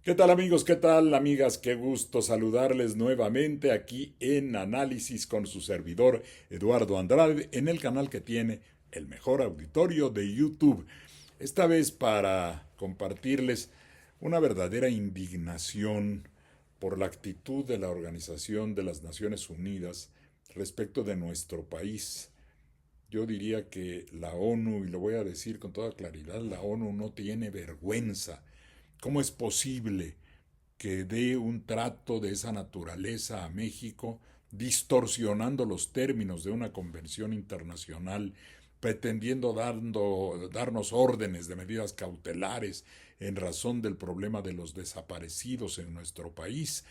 ¿Qué tal amigos? ¿Qué tal amigas? Qué gusto saludarles nuevamente aquí en Análisis con su servidor Eduardo Andrade en el canal que tiene el mejor auditorio de YouTube. Esta vez para compartirles una verdadera indignación por la actitud de la Organización de las Naciones Unidas respecto de nuestro país. Yo diría que la ONU, y lo voy a decir con toda claridad, la ONU no tiene vergüenza. ¿Cómo es posible que dé un trato de esa naturaleza a México, distorsionando los términos de una convención internacional, pretendiendo darnos órdenes de medidas cautelares en razón del problema de los desaparecidos en nuestro país?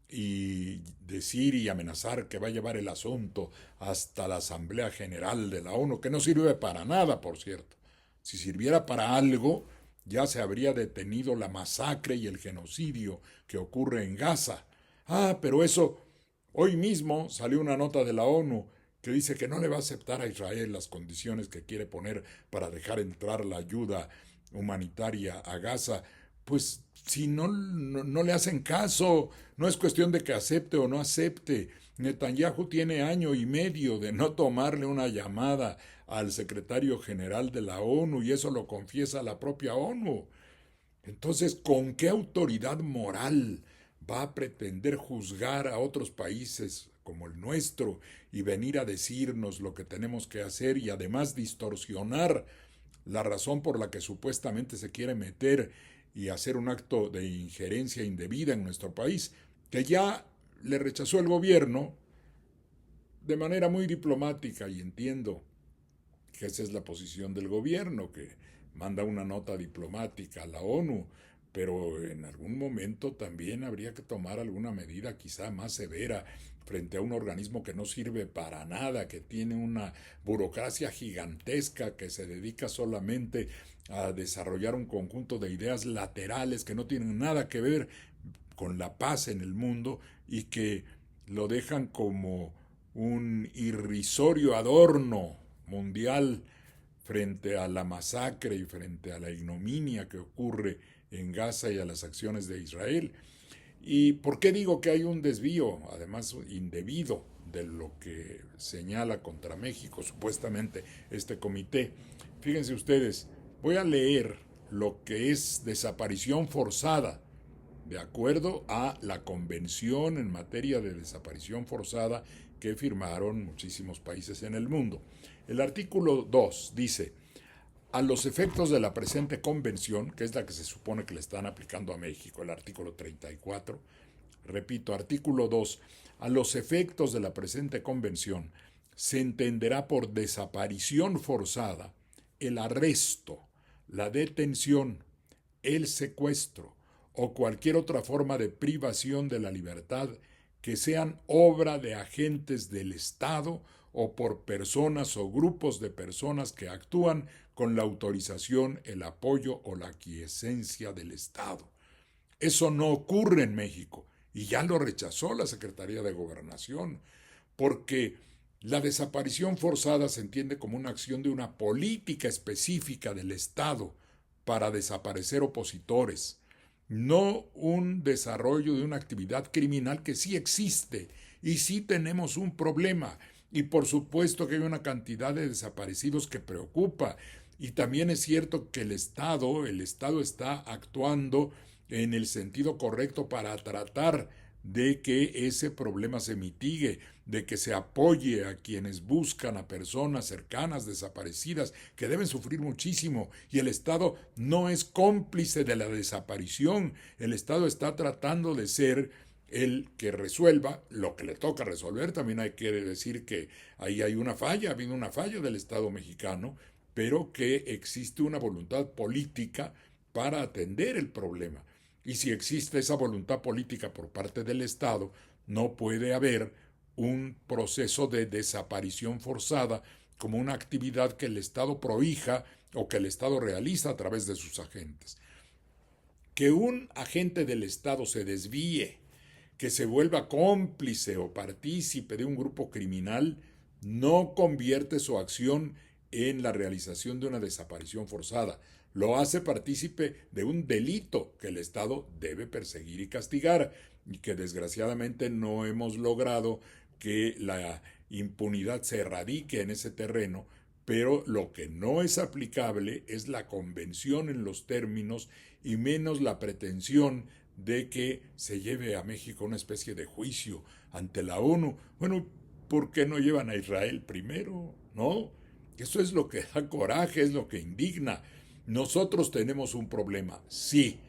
Y decir y amenazar que va a llevar el asunto hasta la Asamblea General de la ONU, que no sirve para nada, por cierto. Si sirviera para algo, ya se habría detenido la masacre y el genocidio que ocurre en Gaza. Pero eso, hoy mismo salió una nota de la ONU que dice que no le va a aceptar a Israel las condiciones que quiere poner para dejar entrar la ayuda humanitaria a Gaza. Pues si no le hacen caso, no es cuestión de que acepte o no acepte. Netanyahu tiene año y medio de no tomarle una llamada al secretario general de la ONU y eso lo confiesa la propia ONU. Entonces, ¿con qué autoridad moral va a pretender juzgar a otros países como el nuestro y venir a decirnos lo que tenemos que hacer y además distorsionar la razón por la que supuestamente se quiere meter y hacer un acto de injerencia indebida en nuestro país, que ya le rechazó el gobierno de manera muy diplomática, y entiendo que esa es la posición del gobierno, que manda una nota diplomática a la ONU, pero en algún momento también habría que tomar alguna medida quizá más severa frente a un organismo que no sirve para nada, que tiene una burocracia gigantesca, que se dedica solamente a desarrollar un conjunto de ideas laterales que no tienen nada que ver con la paz en el mundo y que lo dejan como un irrisorio adorno mundial frente a la masacre y frente a la ignominia que ocurre en Gaza y a las acciones de Israel. ¿Y por qué digo que hay un desvío, además indebido, de lo que señala contra México supuestamente este comité? Fíjense ustedes, voy a leer lo que es desaparición forzada, de acuerdo a la Convención en materia de desaparición forzada que firmaron muchísimos países en el mundo. El artículo 2 dice: a los efectos de la presente convención, que es la que se supone que le están aplicando a México, el artículo 34, repito, artículo 2, a los efectos de la presente convención, se entenderá por desaparición forzada el arresto, la detención, el secuestro o cualquier otra forma de privación de la libertad que sean obra de agentes del Estado o por personas o grupos de personas que actúan con la autorización, el apoyo o la aquiescencia del Estado. Eso no ocurre en México y ya lo rechazó la Secretaría de Gobernación, porque la desaparición forzada se entiende como una acción de una política específica del Estado para desaparecer opositores, no un desarrollo de una actividad criminal que sí existe y sí tenemos un problema. Y por supuesto que hay una cantidad de desaparecidos que preocupa. Y también es cierto que el Estado está actuando en el sentido correcto para tratar de que ese problema se mitigue, de que se apoye a quienes buscan a personas cercanas desaparecidas que deben sufrir muchísimo, y el Estado no es cómplice de la desaparición. El Estado está tratando de ser el que resuelva lo que le toca resolver. También hay que decir que ahí hay una falla, ha habido una falla del Estado mexicano, pero que existe una voluntad política para atender el problema. Y si existe esa voluntad política por parte del Estado, no puede haber un proceso de desaparición forzada como una actividad que el Estado prohija o que el Estado realiza a través de sus agentes. Que un agente del Estado se desvíe, que se vuelva cómplice o partícipe de un grupo criminal, no convierte su acción en la realización de una desaparición forzada. lo hace partícipe de un delito que el Estado debe perseguir y castigar, y que desgraciadamente no hemos logrado que la impunidad se erradique en ese terreno, pero lo que no es aplicable es la convención en los términos y menos la pretensión de que se lleve a México una especie de juicio ante la ONU. Bueno, ¿por qué no llevan a Israel primero? ¿No? Eso es lo que da coraje, es lo que indigna. Nosotros tenemos un problema, sí,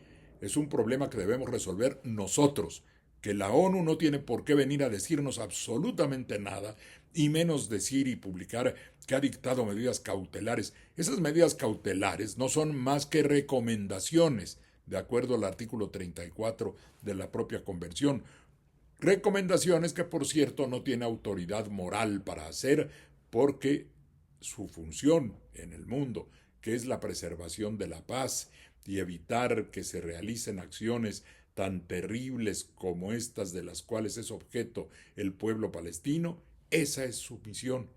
es un problema que debemos resolver nosotros, que la ONU no tiene por qué venir a decirnos absolutamente nada, y menos decir y publicar que ha dictado medidas cautelares. Esas medidas cautelares no son más que recomendaciones, de acuerdo al artículo 34 de la propia convención. Recomendaciones que, por cierto, no tiene autoridad moral para hacer, porque su función en el mundo, que es la preservación de la paz y evitar que se realicen acciones tan terribles como estas de las cuales es objeto el pueblo palestino, esa es su misión,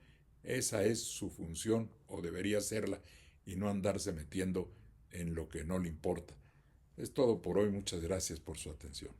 esa es su función, o debería serla, y no andarse metiendo en lo que no le importa. Es todo por hoy, muchas gracias por su atención.